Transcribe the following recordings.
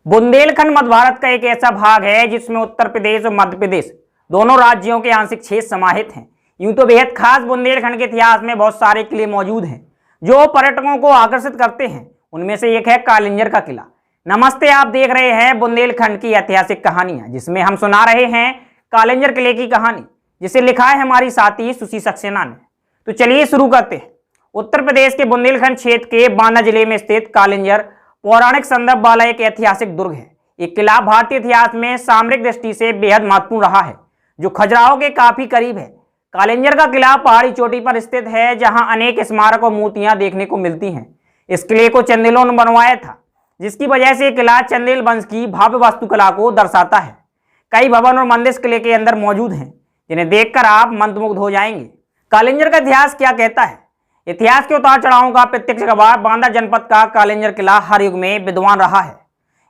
बुंदेलखंड मध्य भारत का एक ऐसा भाग है जिसमें उत्तर प्रदेश और मध्य प्रदेश दोनों राज्यों के आंशिक क्षेत्र समाहित हैं। यूं तो बेहद खास बुंदेलखंड के इतिहास में बहुत सारे किले मौजूद हैं जो पर्यटकों को आकर्षित करते हैं। उनमें से एक है कालिंजर का किला। नमस्ते, आप देख रहे हैं बुंदेलखंड की ऐतिहासिक कहानियां, जिसमें हम सुना रहे हैं कालिंजर किले की कहानी, जिसे लिखा है हमारी साथी सुशी सक्सेना ने। तो चलिए शुरू करते हैं। उत्तर प्रदेश के बुंदेलखंड क्षेत्र के बांदा जिले में स्थित कालिंजर पौराणिक संदर्भ वाला एक ऐतिहासिक दुर्ग है। एक किला भारतीय इतिहास में सामरिक दृष्टि से बेहद महत्वपूर्ण रहा है, जो खजुराहो के काफी करीब है। कालिंजर का किला पहाड़ी चोटी पर स्थित है, जहां अनेक स्मारक और मूर्तियां देखने को मिलती हैं। इस किले को चंदेलों ने बनवाया था, जिसकी वजह से किला चंदेल वंश की भव्य वास्तुकला को दर्शाता है। कई भवन और मंदिर इस किले के अंदर मौजूद हैं, जिन्हें देखकर आप मंत्रमुग्ध हो जाएंगे। कालिंजर का इतिहास क्या कहता है? इतिहास के उतार चढ़ावों का प्रत्यक्ष गवाह बांदा जनपद का कालिंजर किला हर युग में विद्वान रहा है।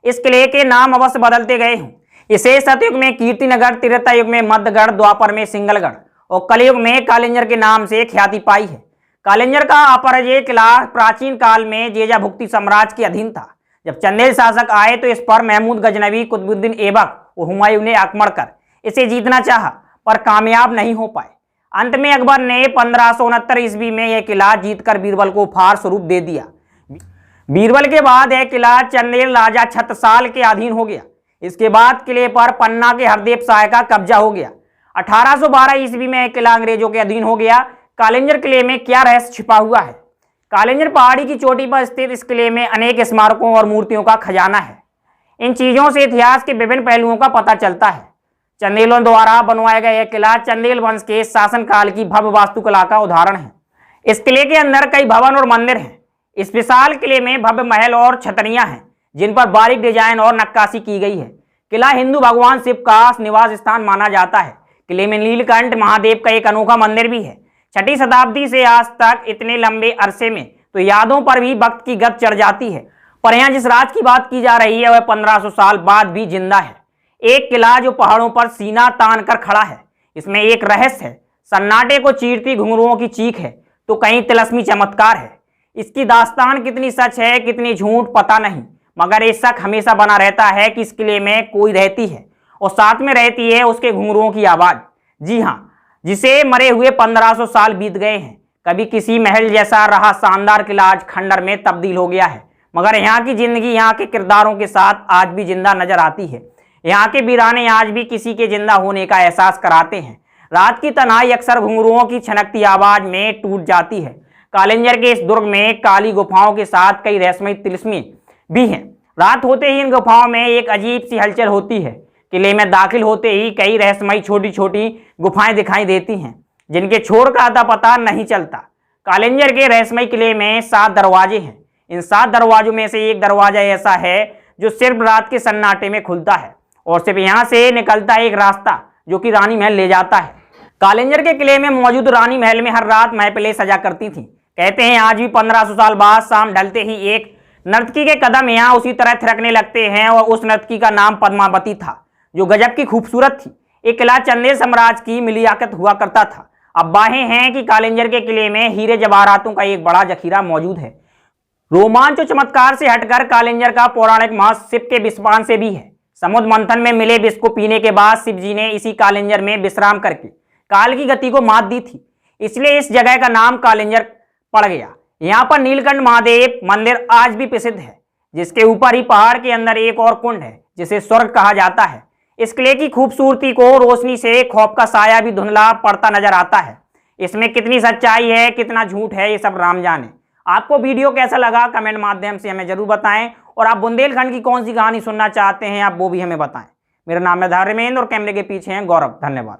इस किले के नाम अवश्य बदलते गए हों। इसे सतयुग में कीर्तिनगर, त्रेता युग में मध्यगढ़, द्वापर में सिंगलगढ़ और कलयुग में कालिंजर के नाम से ख्याति पाई है। कालिंजर का अपराजय किला प्राचीन काल में जेजा भुक्ति साम्राज्य के अधीन था। जब चंदेल शासक आए तो इस पर महमूद गजनवी, कुतुबुद्दीन ऐबक और हुमायूं ने आक्रमण कर इसे जीतना चाहा, पर कामयाब नहीं हो पाए। अंत में अकबर ने 1569 ईस्वी में यह किला जीतकर बीरबल को उपहार स्वरूप दे दिया। बीरबल के बाद यह किला चंदेल राजा छत्रसाल के अधीन हो गया। इसके बाद किले पर पन्ना के हरदेव शाह का कब्जा हो गया। 1812 ईस्वी में यह किला अंग्रेजों के अधीन हो गया। कालिंजर किले में क्या रहस्य छिपा हुआ है? कालिंजर पहाड़ी की चोटी पर स्थित इस किले में अनेक स्मारकों और मूर्तियों का खजाना है। इन चीजों से इतिहास के विभिन्न पहलुओं का पता चलता है। चंदेलों द्वारा बनवाया गया यह किला चंदेल वंश के शासनकाल की भव्य वास्तुकला का उदाहरण है। इस किले के अंदर कई भवन और मंदिर हैं। इस विशाल किले में भव्य महल और छतरियां हैं, जिन पर बारीक डिजाइन और नक्काशी की गई है। किला हिंदू भगवान शिव का निवास स्थान माना जाता है। किले में नीलकंठ महादेव का एक अनोखा मंदिर भी है। 6वीं शताब्दी से आज तक इतने लंबे अरसे में तो यादों पर भी वक्त की गत चढ़ जाती है, पर यहाँ जिस राज की बात की जा रही है वह 1500 साल बाद भी जिंदा है। एक किला जो पहाड़ों पर सीना तान कर खड़ा है। इसमें एक रहस्य है। सन्नाटे को चीरती घुंघरुओं की चीख है, तो कहीं तिलस्मी चमत्कार है। इसकी दास्तान कितनी सच है, कितनी झूठ, पता नहीं, मगर ये शक हमेशा बना रहता है कि इस किले में कोई रहती है और साथ में रहती है उसके घुंघरुओं की आवाज। जी हाँ, जिसे मरे हुए 1500 साल बीत गए हैं। कभी किसी महल जैसा रहा शानदार किला आज खंडर में तब्दील हो गया है, मगर यहाँ की जिंदगी यहाँ के किरदारों के साथ आज भी जिंदा नजर आती है। यहाँ के वीराने आज भी किसी के जिंदा होने का एहसास कराते हैं। रात की तन्हाई अक्सर घुंघरुओं की छनकती आवाज में टूट जाती है। कालिंजर के इस दुर्ग में काली गुफाओं के साथ कई रहस्यमय तिलिस्मी भी हैं। रात होते ही इन गुफाओं में एक अजीब सी हलचल होती है। किले में दाखिल होते ही कई रहस्यमय छोटी छोटी गुफाएं दिखाई देती हैं, जिनके छोर का अता पता नहीं चलता। कालिंजर के रहस्यमय किले में 7 दरवाजे हैं। इन 7 दरवाजों में से एक दरवाजा ऐसा है जो सिर्फ रात के सन्नाटे में खुलता है, और सिर्फ यहाँ से निकलता है एक रास्ता जो कि रानी महल ले जाता है। कालिंजर के किले में मौजूद रानी महल में हर रात महफिलें सजा करती थीं। कहते हैं आज भी 1500 साल बाद शाम ढलते ही एक नर्तकी के कदम यहाँ उसी तरह थिरकने लगते हैं, और उस नर्तकी का नाम पद्मावती था, जो गजब की खूबसूरत थी। एक किला चंदेल साम्राज्य की मिलियाकत हुआ करता था। अब बाहें हैं कि कालिंजर के किले में हीरे जवाहरातों का एक बड़ा जखीरा मौजूद है। रोमांच और चमत्कार से हटकर कालिंजर का पौराणिक महत्व शिव के विषपान से भी है। समुद्र मंथन में मिले विष को पीने के बाद शिव जी ने इसी कालिंजर में विश्राम करके काल की गति को मात दी थी, इसलिए इस जगह का नाम कालिंजर पड़ गया। यहाँ पर नीलकंठ महादेव मंदिर आज भी प्रसिद्ध है, जिसके ऊपर ही पहाड़ के अंदर एक और कुंड है जिसे स्वर्ग कहा जाता है। इस किले की खूबसूरती को रोशनी से खौफ का साया भी धुंधला पड़ता नजर आता है। इसमें कितनी सच्चाई है, कितना झूठ है, ये सब राम जाने। आपको वीडियो कैसा लगा कमेंट माध्यम से हमें जरूर बताएं, और आप बुंदेलखंड की कौन सी कहानी सुनना चाहते हैं आप वो भी हमें बताएं। मेरा नाम है धर्मेंद्र और कैमरे के पीछे हैं गौरव। धन्यवाद।